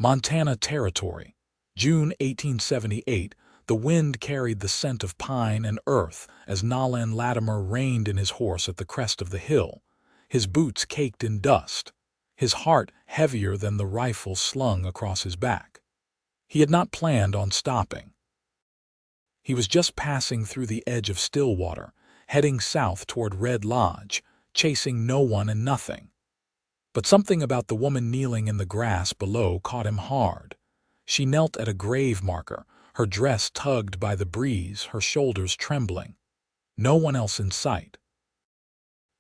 Montana Territory. June 1878, the wind carried the scent of pine and earth as Nolan Lattimer reined in his horse at the crest of the hill, his boots caked in dust, his heart heavier than the rifle slung across his back. He had not planned on stopping. He was just passing through the edge of Stillwater, heading south toward Red Lodge, chasing no one and nothing. But something about the woman kneeling in the grass below caught him hard. She knelt at a grave marker, her dress tugged by the breeze, her shoulders trembling. No one else in sight.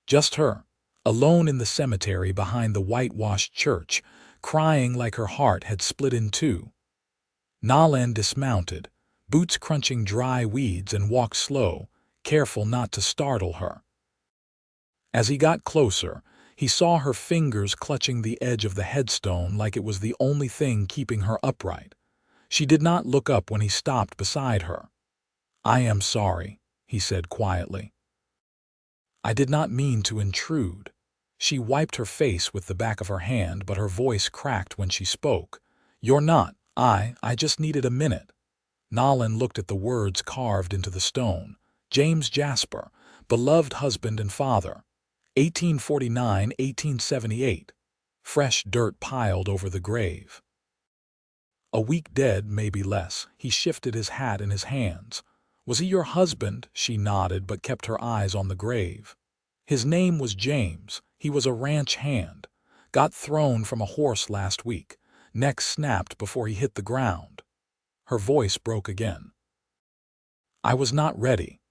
Just her, alone in the cemetery behind the whitewashed church, crying like her heart had split in two. Nolan dismounted, boots crunching dry weeds, and walked slow, careful not to startle her. As he got closer, he saw her fingers clutching the edge of the headstone like it was the only thing keeping her upright. She did not look up when he stopped beside her. "I am sorry," he said quietly. "I did not mean to intrude." She wiped her face with the back of her hand, but her voice cracked when she spoke. "You're not. I just needed a minute." Nolan looked at the words carved into the stone. James Jasper, beloved husband and father. 1849–1878. Fresh dirt piled over the grave. A week dead, maybe less. He shifted his hat in his hands. "Was he your husband?" She nodded but kept her eyes on the grave. "His name was James. He was a ranch hand. Got thrown from a horse last week. Neck snapped before he hit the ground." Her voice broke again. "I was not ready."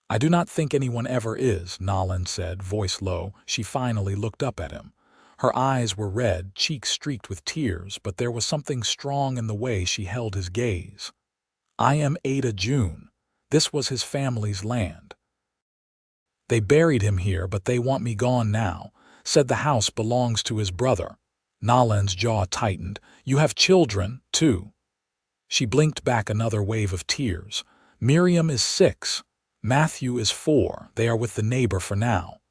"I do not think anyone ever is," Nolan said, voice low. She finally looked up at him. Her eyes were red, cheeks streaked with tears, but there was something strong in the way she held his gaze. "I am Ada June. This was his family's land. They buried him here, but they want me gone now. Said the house belongs to his brother." Nolan's jaw tightened. "You have children, too." She blinked back another wave of tears. "Miriam is 6. Matthew is 4. They are with the neighbor for now.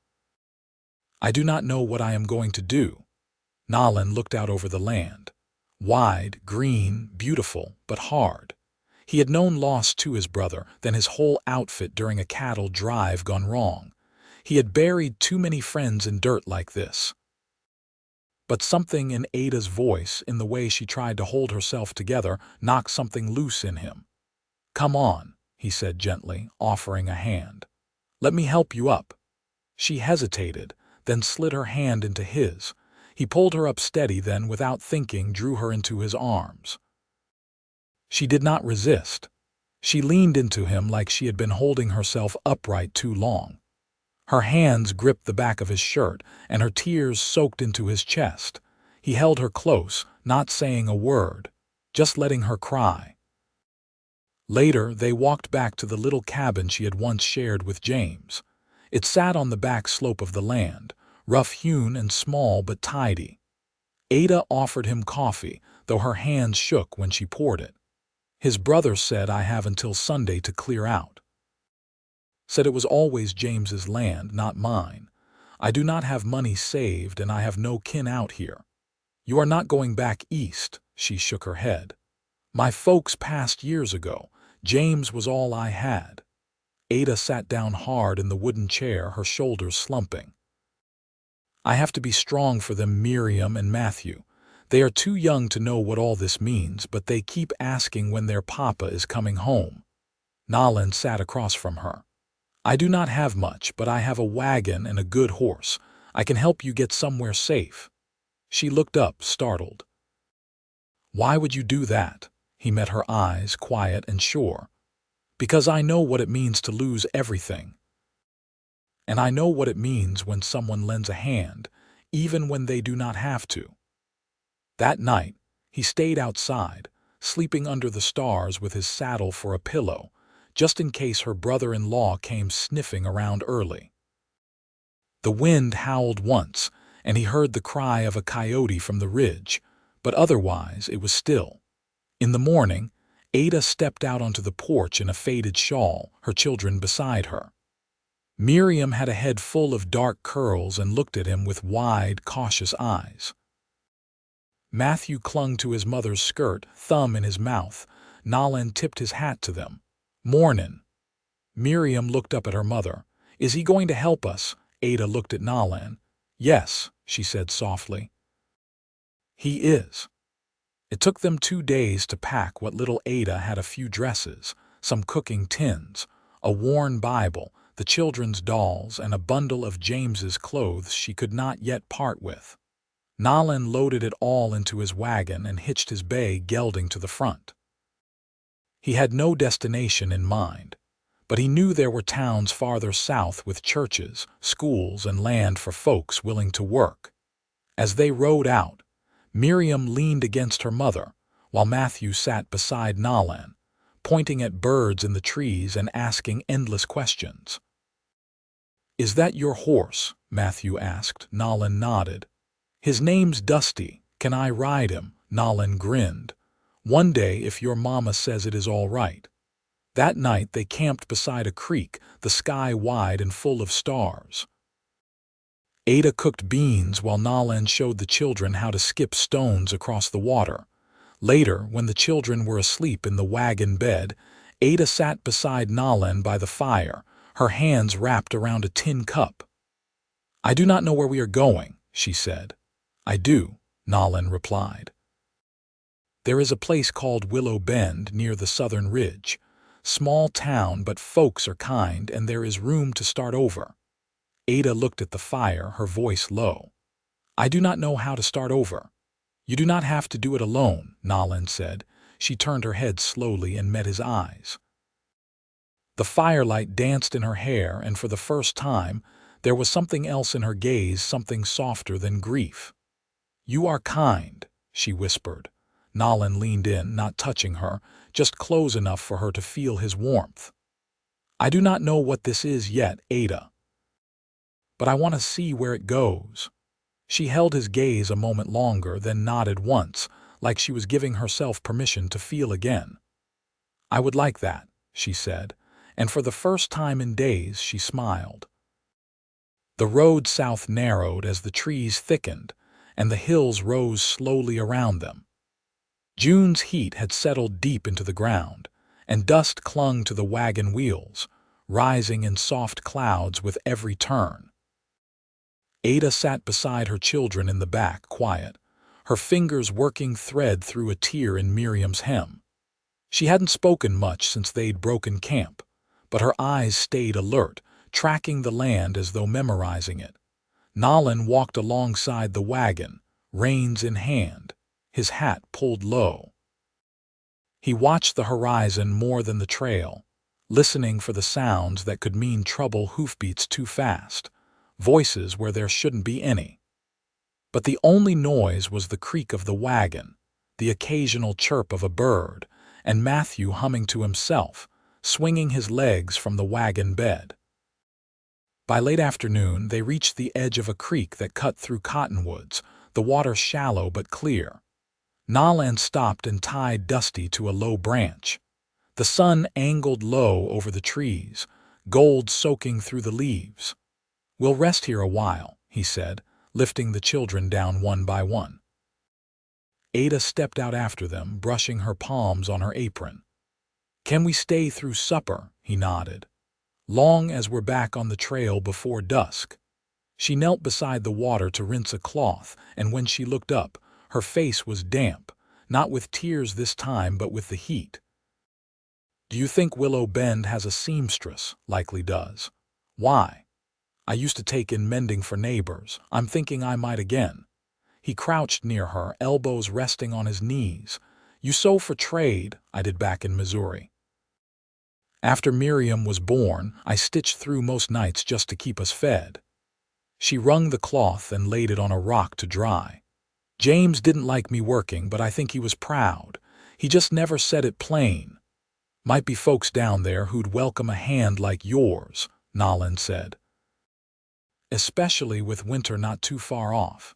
I do not know what I am going to do." Nolan looked out over the land. Wide, green, beautiful, but hard. He had known loss to his brother, then his whole outfit during a cattle drive gone wrong. He had buried too many friends in dirt like this. But something in Ada's voice, in the way she tried to hold herself together, knocked something loose in him. "Come on," he said gently, offering a hand. "Let me help you up." She hesitated, then slid her hand into his. He pulled her up steady, then, without thinking, drew her into his arms. She did not resist. She leaned into him like she had been holding herself upright too long. Her hands gripped the back of his shirt, and her tears soaked into his chest. He held her close, not saying a word, just letting her cry. Later, they walked back to the little cabin she had once shared with James. It sat on the back slope of the land, rough-hewn and small but tidy. Ada offered him coffee, though her hands shook when she poured it. His brother said, "I have until Sunday to clear out." Said it was always James's land, not mine. "I do not have money saved, and I have no kin out here." "You are not going back east," she shook her head. "My folks passed years ago. James was all I had." Ada sat down hard in the wooden chair, her shoulders slumping. "I have to be strong for them, Miriam and Matthew. They are too young to know what all this means, but they keep asking when their papa is coming home." Nolan sat across from her. "I do not have much, but I have a wagon and a good horse. I can help you get somewhere safe." She looked up, startled. "Why would you do that?" He met her eyes, quiet and sure. "Because I know what it means to lose everything. And I know what it means when someone lends a hand, even when they do not have to." That night, he stayed outside, sleeping under the stars with his saddle for a pillow, just in case her brother-in-law came sniffing around early. The wind howled once, and he heard the cry of a coyote from the ridge, but otherwise it was still. In the morning, Ada stepped out onto the porch in a faded shawl, her children beside her. Miriam had a head full of dark curls and looked at him with wide, cautious eyes. Matthew clung to his mother's skirt, thumb in his mouth. Nolan tipped his hat to them. "Mornin'." Miriam looked up at her mother. "Is he going to help us?" Ada looked at Nolan. "Yes," she said softly. "He is." It took them 2 days to pack what little Ada had: a few dresses, some cooking tins, a worn Bible, the children's dolls, and a bundle of James's clothes she could not yet part with. Nolan loaded it all into his wagon and hitched his bay gelding to the front. He had no destination in mind, but he knew there were towns farther south with churches, schools, and land for folks willing to work. As they rode out, Miriam leaned against her mother, while Matthew sat beside Nolan, pointing at birds in the trees and asking endless questions. "Is that your horse?" Matthew asked. Nolan nodded. "His name's Dusty. Can I ride him?" Nolan grinned. "One day, if your mama says it is all right." That night they camped beside a creek, the sky wide and full of stars. Ada cooked beans while Nolan showed the children how to skip stones across the water. Later, when the children were asleep in the wagon bed, Ada sat beside Nolan by the fire, her hands wrapped around a tin cup. "I do not know where we are going," she said. "I do," Nolan replied. "There is a place called Willow Bend near the southern ridge. Small town, but folks are kind and there is room to start over." Ada looked at the fire, her voice low. "I do not know how to start over." "You do not have to do it alone," Nolan said. She turned her head slowly and met his eyes. The firelight danced in her hair, and for the first time, there was something else in her gaze, something softer than grief. "You are kind," she whispered. Nolan leaned in, not touching her, just close enough for her to feel his warmth. "I do not know what this is yet, Ada. But I want to see where it goes." She held his gaze a moment longer, then nodded once, like she was giving herself permission to feel again. "I would like that," she said, and for the first time in days she smiled. The road south narrowed as the trees thickened, and the hills rose slowly around them. June's heat had settled deep into the ground, and dust clung to the wagon wheels, rising in soft clouds with every turn. Ada sat beside her children in the back, quiet, her fingers working thread through a tear in Miriam's hem. She hadn't spoken much since they'd broken camp, but her eyes stayed alert, tracking the land as though memorizing it. Nolan walked alongside the wagon, reins in hand, his hat pulled low. He watched the horizon more than the trail, listening for the sounds that could mean trouble, hoofbeats too fast, voices where there shouldn't be any. But the only noise was the creak of the wagon, the occasional chirp of a bird, and Matthew humming to himself, swinging his legs from the wagon bed. By late afternoon, they reached the edge of a creek that cut through cottonwoods, the water shallow but clear. Nolan stopped and tied Dusty to a low branch. The sun angled low over the trees, gold soaking through the leaves. "We'll rest here a while," he said, lifting the children down one by one. Ada stepped out after them, brushing her palms on her apron. "Can we stay through supper?" he nodded. "Long as we're back on the trail before dusk." She knelt beside the water to rinse a cloth, and when she looked up, her face was damp, not with tears this time but with the heat. "Do you think Willow Bend has a seamstress?" "Likely does." "Why?" "I used to take in mending for neighbors. I'm thinking I might again." He crouched near her, elbows resting on his knees. "You sew for trade. I did back in Missouri. After Miriam was born, I stitched through most nights just to keep us fed." She wrung the cloth and laid it on a rock to dry. "James didn't like me working, but I think he was proud. He just never said it plain." "Might be folks down there who'd welcome a hand like yours," Nolan said. "Especially with winter not too far off."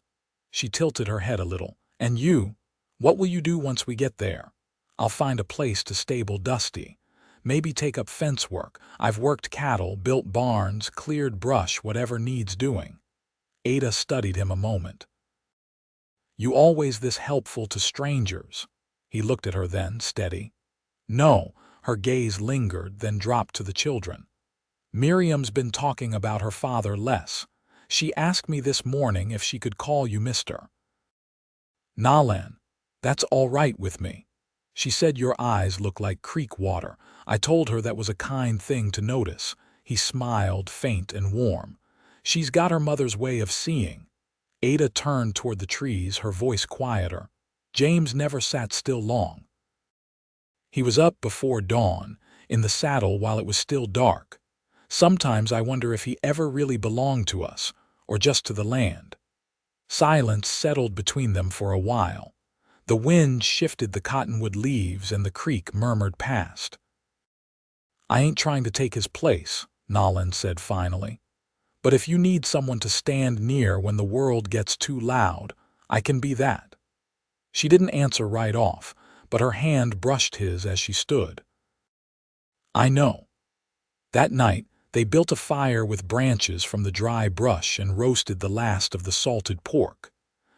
She tilted her head a little. "And you? What will you do once we get there?" "I'll find a place to stable Dusty. Maybe take up fence work. I've worked cattle, built barns, cleared brush, whatever needs doing." Ada studied him a moment. You always this helpful to strangers." He looked at her then, steady. "No." Her gaze lingered, then dropped to the children. "Miriam's been talking about her father less. She asked me this morning if she could call you Mr. Nolan. That's all right with me. She said your eyes look like creek water. I told her that was a kind thing to notice." He smiled, faint and warm. "She's got her mother's way of seeing." Ada turned toward the trees, her voice quieter. James never sat still long. He was up before dawn, in the saddle while it was still dark. Sometimes I wonder if he ever really belonged to us, or just to the land. Silence settled between them for a while. The wind shifted the cottonwood leaves and the creek murmured past. "I ain't trying to take his place," Nolan said finally. "But if you need someone to stand near when the world gets too loud, I can be that." She didn't answer right off, but her hand brushed his as she stood. "I know." That night, they built a fire with branches from the dry brush and roasted the last of the salted pork.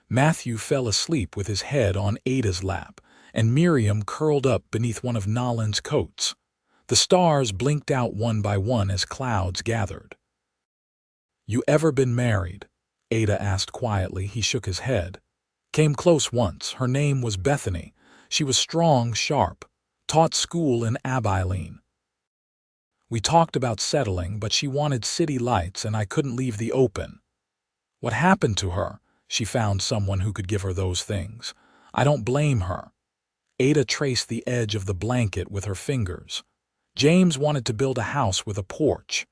Matthew fell asleep with his head on Ada's lap, and Miriam curled up beneath one of Nolan's coats. The stars blinked out one by one as clouds gathered. "You ever been married?" Ada asked quietly. He shook his head. "Came close once. Her name was Bethany. She was strong, sharp. Taught school in Abilene. We talked about settling, but she wanted city lights and I couldn't leave the open. What happened to her? She found someone who could give her those things. I don't blame her." Ada traced the edge of the blanket with her fingers. "James wanted to build a house with a porch.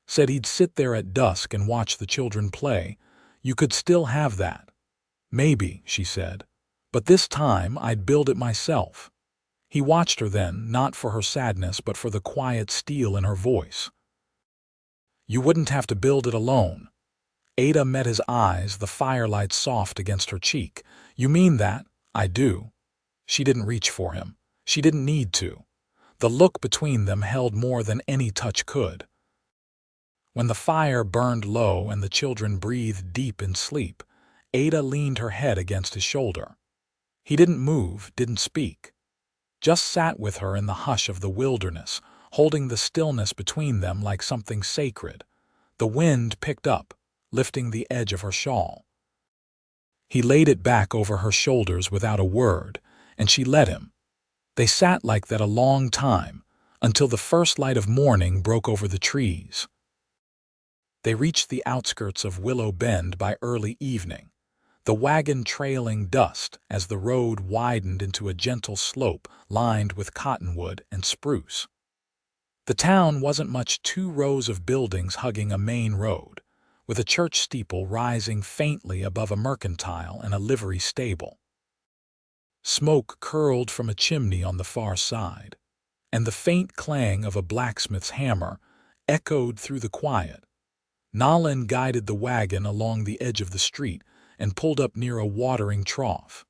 Said he'd sit there at dusk and watch the children play. You could still have that." "Maybe," she said. "But this time I'd build it myself." He watched her then, not for her sadness but for the quiet steel in her voice. "You wouldn't have to build it alone." Ada met his eyes, the firelight soft against her cheek. "You mean that?" "I do." She didn't reach for him. She didn't need to. The look between them held more than any touch could. When the fire burned low and the children breathed deep in sleep, Ada leaned her head against his shoulder. He didn't move, didn't speak. Just sat with her in the hush of the wilderness, holding the stillness between them like something sacred. The wind picked up, lifting the edge of her shawl. He laid it back over her shoulders without a word, and she let him. They sat like that a long time, until the first light of morning broke over the trees. They reached the outskirts of Willow Bend by early evening, the wagon trailing dust as the road widened into a gentle slope lined with cottonwood and spruce. The town wasn't much, 2 rows of buildings hugging a main road, with a church steeple rising faintly above a mercantile and a livery stable. Smoke curled from a chimney on the far side, and the faint clang of a blacksmith's hammer echoed through the quiet. Nolan guided the wagon along the edge of the street and pulled up near a watering trough.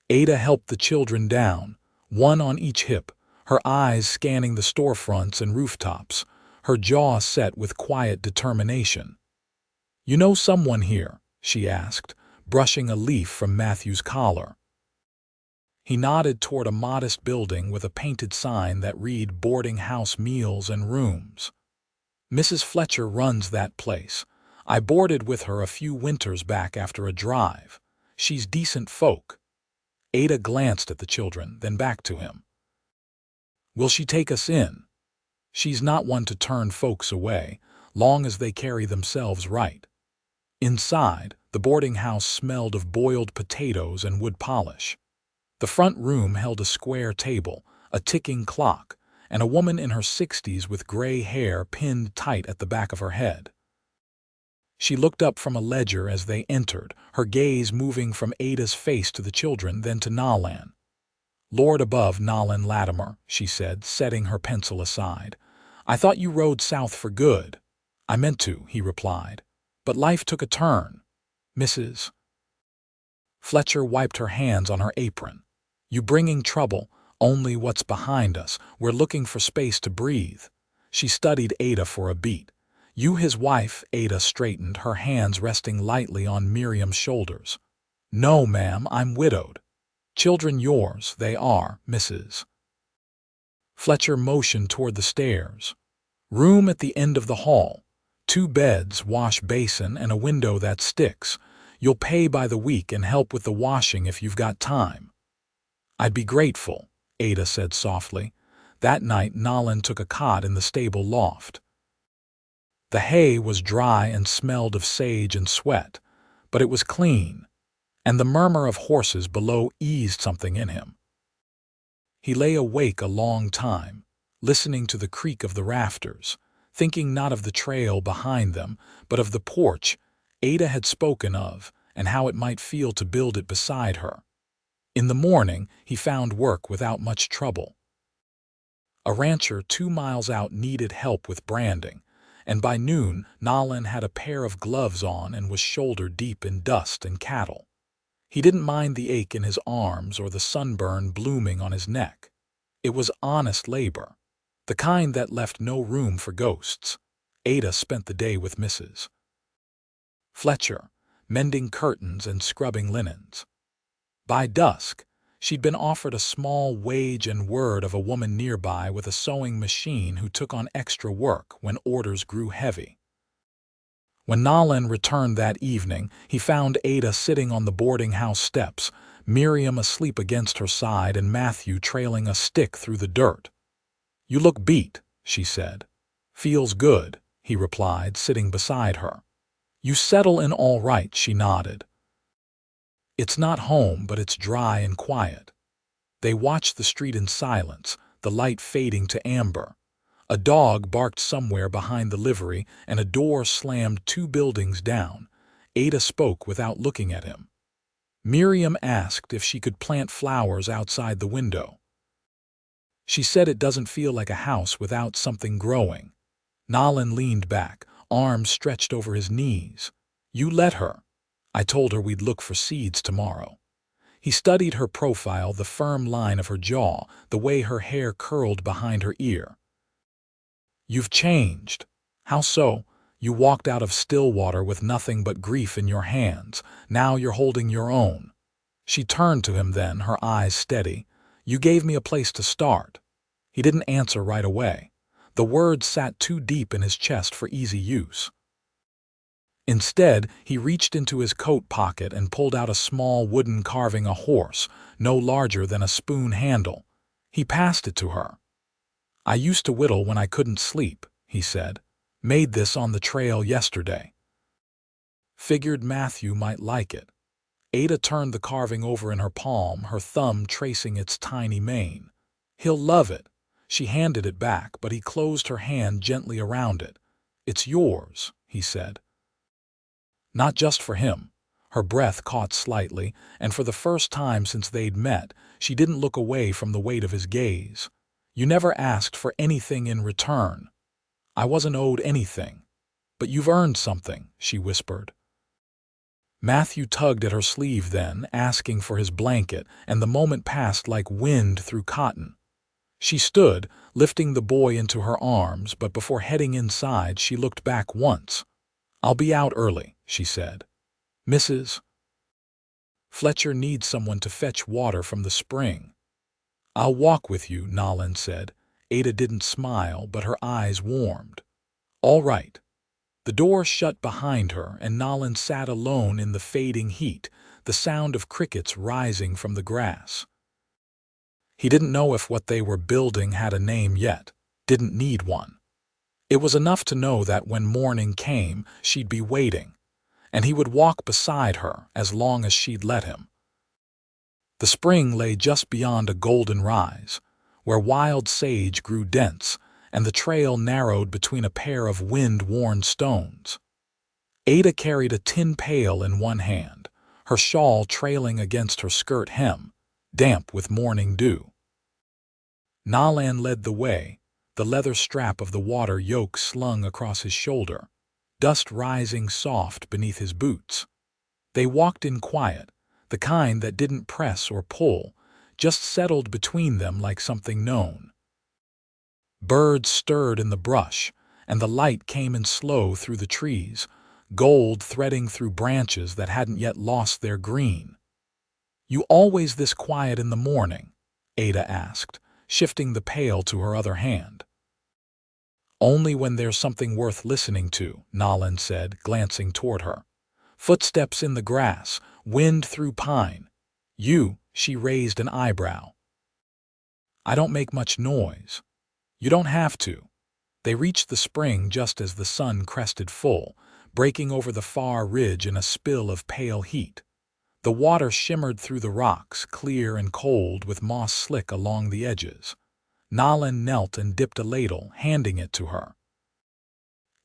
Ada helped the children down, one on each hip, her eyes scanning the storefronts and rooftops, her jaw set with quiet determination. "You know someone here?" she asked, brushing a leaf from Matthew's collar. He nodded toward a modest building with a painted sign that read "Boarding House Meals and Rooms." "Mrs. Fletcher runs that place. I boarded with her a few winters back after a drive. She's decent folk." Ada glanced at the children, then back to him. "Will she take us in?" "She's not one to turn folks away, long as they carry themselves right." Inside, the boarding house smelled of boiled potatoes and wood polish. The front room held a square table, a ticking clock, and a woman in her 60s with gray hair pinned tight at the back of her head. She looked up from a ledger as they entered, her gaze moving from Ada's face to the children, then to Nolan. "Lord above, Nolan Lattimer," she said, setting her pencil aside. "I thought you rode south for good." "I meant to," he replied. "But life took a turn." "Mrs. Fletcher wiped her hands on her apron. "You bringing trouble? Only what's behind us. We're looking for space to breathe." She studied Ada for a beat. "You his wife," Ada straightened, her hands resting lightly on Miriam's shoulders. "No, ma'am, I'm widowed." "Children yours, they are, Mrs." Fletcher motioned toward the stairs. "Room at the end of the hall. 2 beds, wash basin, and a window that sticks. You'll pay by the week and help with the washing if you've got time." "I'd be grateful," Ada said softly. That night Nolan took a cot in the stable loft. The hay was dry and smelled of sage and sweat, but it was clean, and the murmur of horses below eased something in him. He lay awake a long time, listening to the creak of the rafters, thinking not of the trail behind them, but of the porch Ada had spoken of and how it might feel to build it beside her. In the morning he found work without much trouble. A rancher 2 miles out needed help with branding, and by noon Nolan had a pair of gloves on and was shoulder deep in dust and cattle. He didn't mind the ache in his arms or the sunburn blooming on his neck. It was honest labor, the kind that left no room for ghosts. Ada spent the day with Mrs. Fletcher, mending curtains and scrubbing linens. By dusk, she'd been offered a small wage and word of a woman nearby with a sewing machine who took on extra work when orders grew heavy. When Nolan returned that evening, he found Ada sitting on the boarding house steps, Miriam asleep against her side and Matthew trailing a stick through the dirt. "You look beat," she said. "Feels good," he replied, sitting beside her. "You settle in all right," she nodded. "It's not home, but it's dry and quiet." They watched the street in silence, the light fading to amber. A dog barked somewhere behind the livery, and a door slammed 2 buildings down. Ada spoke without looking at him. Miriam asked if she could plant flowers outside the window. She said it doesn't feel like a house without something growing. Nolan leaned back, arms stretched over his knees. "You let her. I told her we'd look for seeds tomorrow." He studied her profile, the firm line of her jaw, the way her hair curled behind her ear. "You've changed." "How so?" "You walked out of Stillwater with nothing but grief in your hands. Now you're holding your own." She turned to him then, her eyes steady. "You gave me a place to start." He didn't answer right away. The words sat too deep in his chest for easy use. Instead, he reached into his coat pocket and pulled out a small wooden carving, a horse, no larger than a spoon handle. He passed it to her. "I used to whittle when I couldn't sleep," he said. "Made this on the trail yesterday. Figured Matthew might like it." Ada turned the carving over in her palm, her thumb tracing its tiny mane. "He'll love it." She handed it back, but he closed her hand gently around it. "It's yours," he said. "Not just for him." Her breath caught slightly, and for the first time since they'd met, she didn't look away from the weight of his gaze. "You never asked for anything in return." "I wasn't owed anything." "But you've earned something," she whispered. Matthew tugged at her sleeve then, asking for his blanket, and the moment passed like wind through cotton. She stood, lifting the boy into her arms, but before heading inside she looked back once. "I'll be out early," she said. "Mrs. Fletcher needs someone to fetch water from the spring." "I'll walk with you," Nolan said. Ada didn't smile, but her eyes warmed. "All right." The door shut behind her, and Nolan sat alone in the fading heat, the sound of crickets rising from the grass. He didn't know if what they were building had a name yet, didn't need one. It was enough to know that when morning came, she'd be waiting, and he would walk beside her as long as she'd let him. The spring lay just beyond a golden rise, where wild sage grew dense, and the trail narrowed between a pair of wind-worn stones. Ada carried a tin pail in one hand, her shawl trailing against her skirt hem, damp with morning dew. Nolan led the way, the leather strap of the water yoke slung across his shoulder, dust rising soft beneath his boots. They walked in quiet, the kind that didn't press or pull, just settled between them like something known. Birds stirred in the brush, and the light came in slow through the trees, gold threading through branches that hadn't yet lost their green. "You always this quiet in the morning?" Ada asked, shifting the pail to her other hand. "Only when there's something worth listening to," Nolan said, glancing toward her. Footsteps in the grass, wind through pine. "You," she raised an eyebrow. "I don't make much noise." "You don't have to." They reached the spring just as the sun crested full, breaking over the far ridge in a spill of pale heat. The water shimmered through the rocks, clear and cold, with moss slick along the edges. Nolan knelt and dipped a ladle, handing it to her.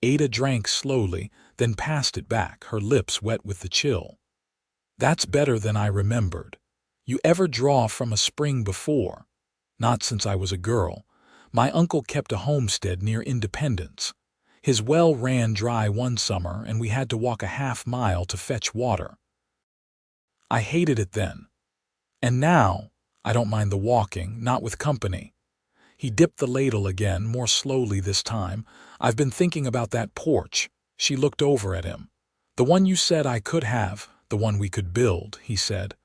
Ada drank slowly, then passed it back, her lips wet with the chill. "That's better than I remembered. You ever draw from a spring before?" "Not since I was a girl. My uncle kept a homestead near Independence. His well ran dry one summer, and we had to walk a half-mile to fetch water. I hated it then. And now, I don't mind the walking, not with company." He dipped the ladle again, more slowly this time. "I've been thinking about that porch." She looked over at him. "The one you said I could have, the one we could build," he said.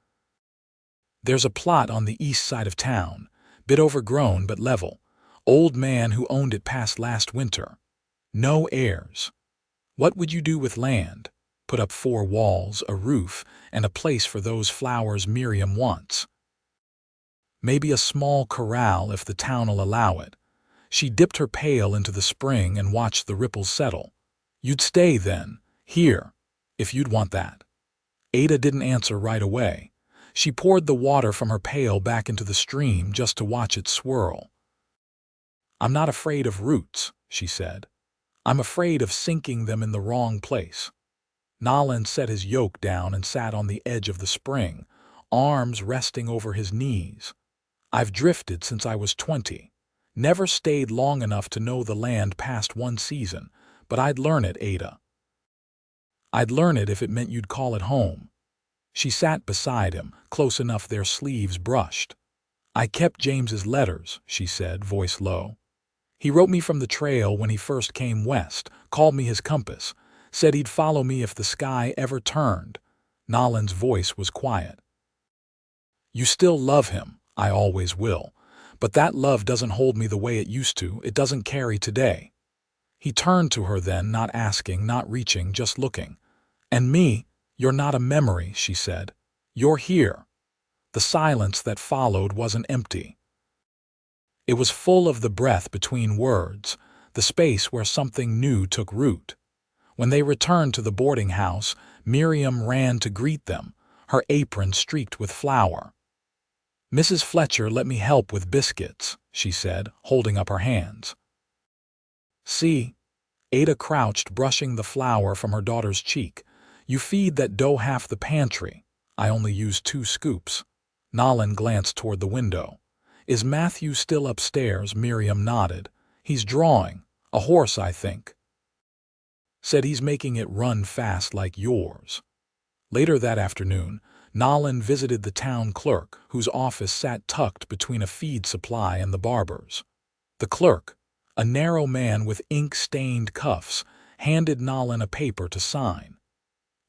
"There's a plot on the east side of town, bit overgrown but level. Old man who owned it passed last winter. No heirs. What would you do with land? Put up 4 walls, a roof, and a place for those flowers Miriam wants. Maybe a small corral if the town'll allow it." She dipped her pail into the spring and watched the ripples settle. "You'd stay then, here, if you'd want that." Ada didn't answer right away. She poured the water from her pail back into the stream just to watch it swirl. "I'm not afraid of roots," she said. "I'm afraid of sinking them in the wrong place." Nolan set his yoke down and sat on the edge of the spring, arms resting over his knees. "I've drifted since I was 20. Never stayed long enough to know the land past one season, but I'd learn it, Ada. I'd learn it if it meant you'd call it home." She sat beside him, close enough their sleeves brushed. "I kept James's letters," she said, voice low. "He wrote me from the trail when he first came west, called me his compass, said he'd follow me if the sky ever turned." Nolan's voice was quiet. "You still love him. I always will. But that love doesn't hold me the way it used to. It doesn't carry today." He turned to her then, not asking, not reaching, just looking. "And me, you're not a memory," she said. "You're here." The silence that followed wasn't empty. It was full of the breath between words, the space where something new took root. When they returned to the boarding house, Miriam ran to greet them, her apron streaked with flour. "Mrs. Fletcher let me help with biscuits," she said, holding up her hands. "See?" Ada crouched, brushing the flour from her daughter's cheek. "You feed that dough half the pantry. I only use 2 scoops." Nolan glanced toward the window. "Is Matthew still upstairs?" Miriam nodded. "He's drawing. A horse, I think. Said he's making it run fast like yours." Later that afternoon, Nolan visited the town clerk, whose office sat tucked between a feed supply and the barber's. The clerk, a narrow man with ink-stained cuffs, handed Nolan a paper to sign.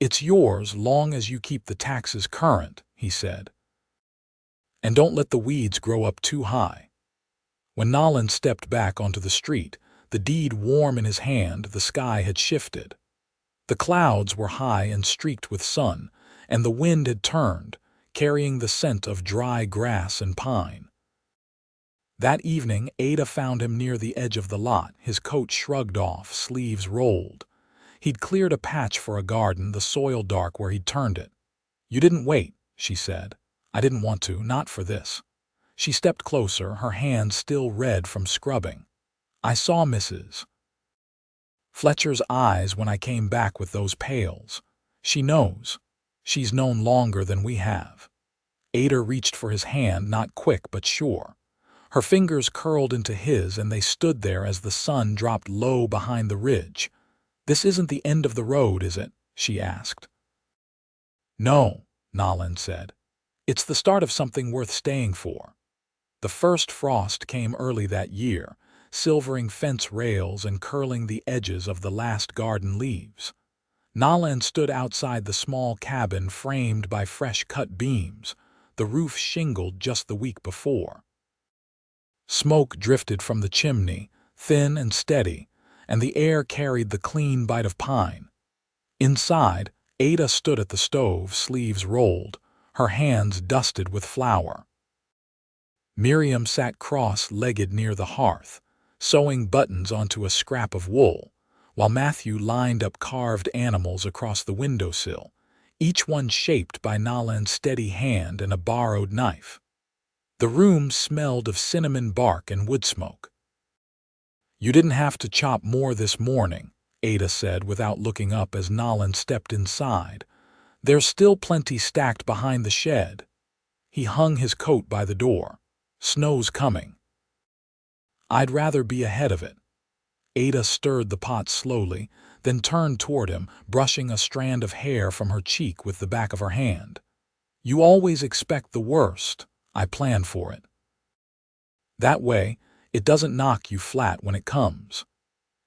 "It's yours long as you keep the taxes current," he said. "And don't let the weeds grow up too high." When Nolan stepped back onto the street, the deed warm in his hand, the sky had shifted. The clouds were high and streaked with sun, and the wind had turned, carrying the scent of dry grass and pine. That evening, Ada found him near the edge of the lot, his coat shrugged off, sleeves rolled. He'd cleared a patch for a garden, the soil dark where he'd turned it. "You didn't wait," she said. "I didn't want to, not for this." She stepped closer, her hands still red from scrubbing. "I saw Mrs. Fletcher's eyes when I came back with those pails. She knows. She's known longer than we have." Ada reached for his hand, not quick but sure. Her fingers curled into his, and they stood there as the sun dropped low behind the ridge. "This isn't the end of the road, is it?" she asked. "No," Nolan said. "It's the start of something worth staying for." The first frost came early that year, silvering fence rails and curling the edges of the last garden leaves. Nolan stood outside the small cabin framed by fresh-cut beams, the roof shingled just the week before. Smoke drifted from the chimney, thin and steady, and the air carried the clean bite of pine. Inside, Ada stood at the stove, sleeves rolled, her hands dusted with flour. Miriam sat cross-legged near the hearth, sewing buttons onto a scrap of wool, while Matthew lined up carved animals across the windowsill, each one shaped by Nolan's steady hand and a borrowed knife. The room smelled of cinnamon bark and wood smoke. "You didn't have to chop more this morning," Ada said without looking up as Nolan stepped inside. "There's still plenty stacked behind the shed." He hung his coat by the door. "Snow's coming." "I'd rather be ahead of it." Ada stirred the pot slowly, then turned toward him, brushing a strand of hair from her cheek with the back of her hand. "You always expect the worst. I plan for it. That way, it doesn't knock you flat when it comes."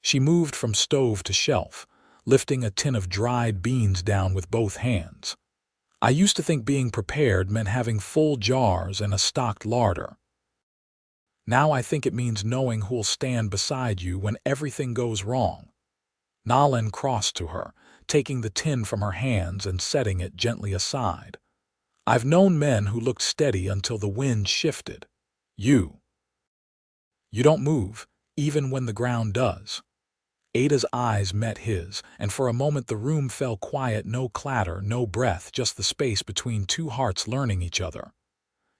She moved from stove to shelf, lifting a tin of dried beans down with both hands. "I used to think being prepared meant having full jars and a stocked larder. Now I think it means knowing who'll stand beside you when everything goes wrong." Nolan crossed to her, taking the tin from her hands and setting it gently aside. "I've known men who looked steady until the wind shifted. You don't move, even when the ground does." Ada's eyes met his, and for a moment the room fell quiet, no clatter, no breath, just the space between two hearts learning each other.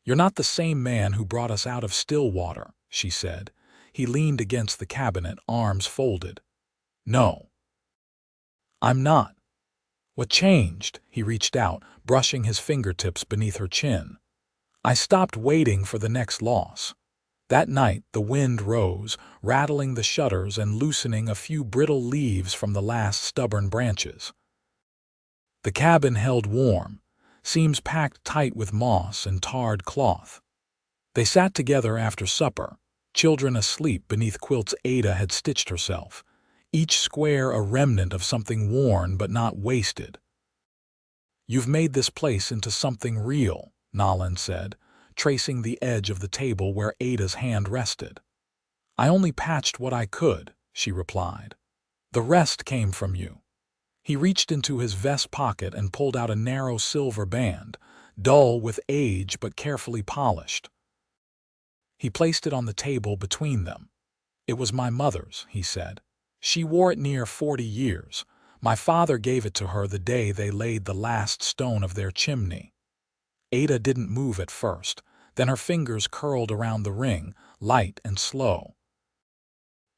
"You're not the same man who brought us out of Stillwater," she said. He leaned against the cabinet, arms folded. "No, I'm not." "What changed?" He reached out, brushing his fingertips beneath her chin. "I stopped waiting for the next loss. That night the wind rose, rattling the shutters and loosening a few brittle leaves from the last stubborn branches. The cabin held warm, seams packed tight with moss and tarred cloth. They sat together after supper, children asleep beneath quilts Ada had stitched herself, each square a remnant of something worn but not wasted. "You've made this place into something real," Nolan said, tracing the edge of the table where Ada's hand rested. "I only patched what I could," she replied. "The rest came from you." He reached into his vest pocket and pulled out a narrow silver band, dull with age but carefully polished. He placed it on the table between them. "It was my mother's," he said. "She wore it near 40 years. My father gave it to her the day they laid the last stone of their chimney." Ada didn't move at first, then her fingers curled around the ring, light and slow.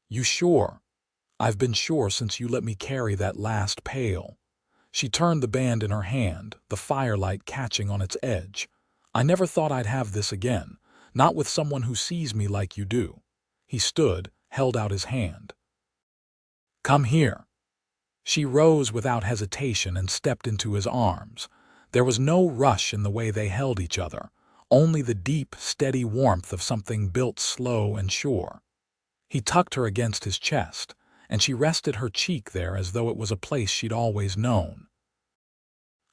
"You sure?" "I've been sure since you let me carry that last pail." She turned the band in her hand, the firelight catching on its edge. "I never thought I'd have this again, not with someone who sees me like you do." He stood, held out his hand. "Come here." She rose without hesitation and stepped into his arms. There was no rush in the way they held each other, only the deep, steady warmth of something built slow and sure. He tucked her against his chest, and she rested her cheek there as though it was a place she'd always known.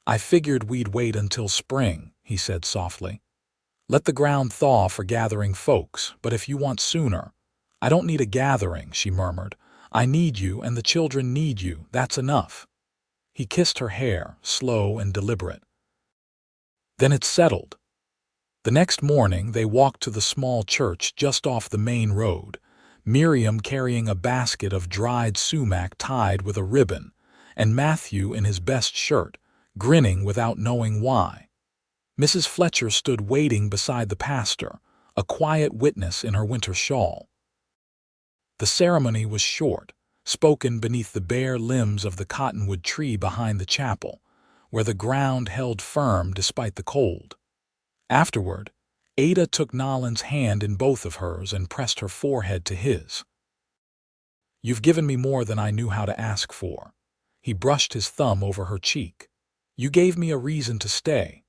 "I figured we'd wait until spring," he said softly. "Let the ground thaw for gathering folks, but if you want sooner—" "I don't need a gathering," she murmured. "I need you and the children need you, that's enough." He kissed her hair, slow and deliberate. "Then it's settled." The next morning they walked to the small church just off the main road, Miriam carrying a basket of dried sumac tied with a ribbon, and Matthew in his best shirt, grinning without knowing why. Mrs. Fletcher stood waiting beside the pastor, a quiet witness in her winter shawl. The ceremony was short, spoken beneath the bare limbs of the cottonwood tree behind the chapel, where the ground held firm despite the cold. Afterward, Ada took Nolan's hand in both of hers and pressed her forehead to his. "You've given me more than I knew how to ask for." He brushed his thumb over her cheek. "You gave me a reason to stay."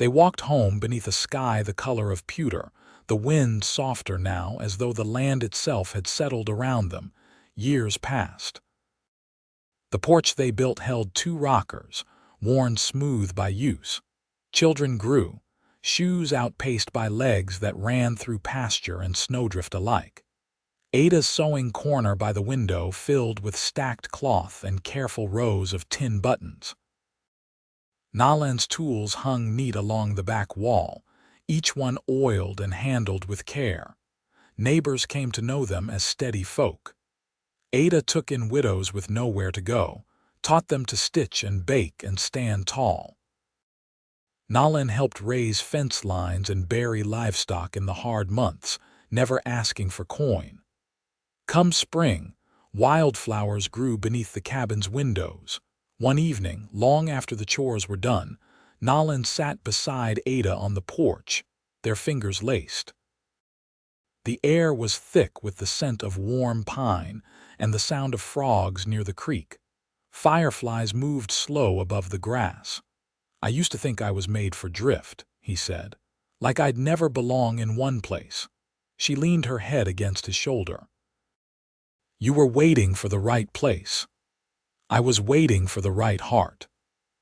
They walked home beneath a sky the color of pewter, the wind softer now as though the land itself had settled around them. Years passed. The porch they built held 2 rockers, worn smooth by use. Children grew, shoes outpaced by legs that ran through pasture and snowdrift alike. Ada's sewing corner by the window filled with stacked cloth and careful rows of tin buttons. Nolan's tools hung neat along the back wall, each one oiled and handled with care. Neighbors came to know them as steady folk. Ada took in widows with nowhere to go, taught them to stitch and bake and stand tall. Nolan helped raise fence lines and bury livestock in the hard months, never asking for coin. Come spring, wildflowers grew beneath the cabin's windows. One evening, long after the chores were done, Nolan sat beside Ada on the porch, their fingers laced. The air was thick with the scent of warm pine and the sound of frogs near the creek. Fireflies moved slow above the grass. "I used to think I was made for drift," he said, "like I'd never belong in one place." She leaned her head against his shoulder. "You were waiting for the right place. I was waiting for the right heart."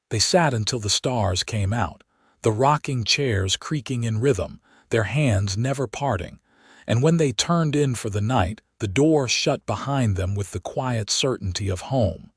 They sat until the stars came out, the rocking chairs creaking in rhythm, their hands never parting, and when they turned in for the night, the door shut behind them with the quiet certainty of home.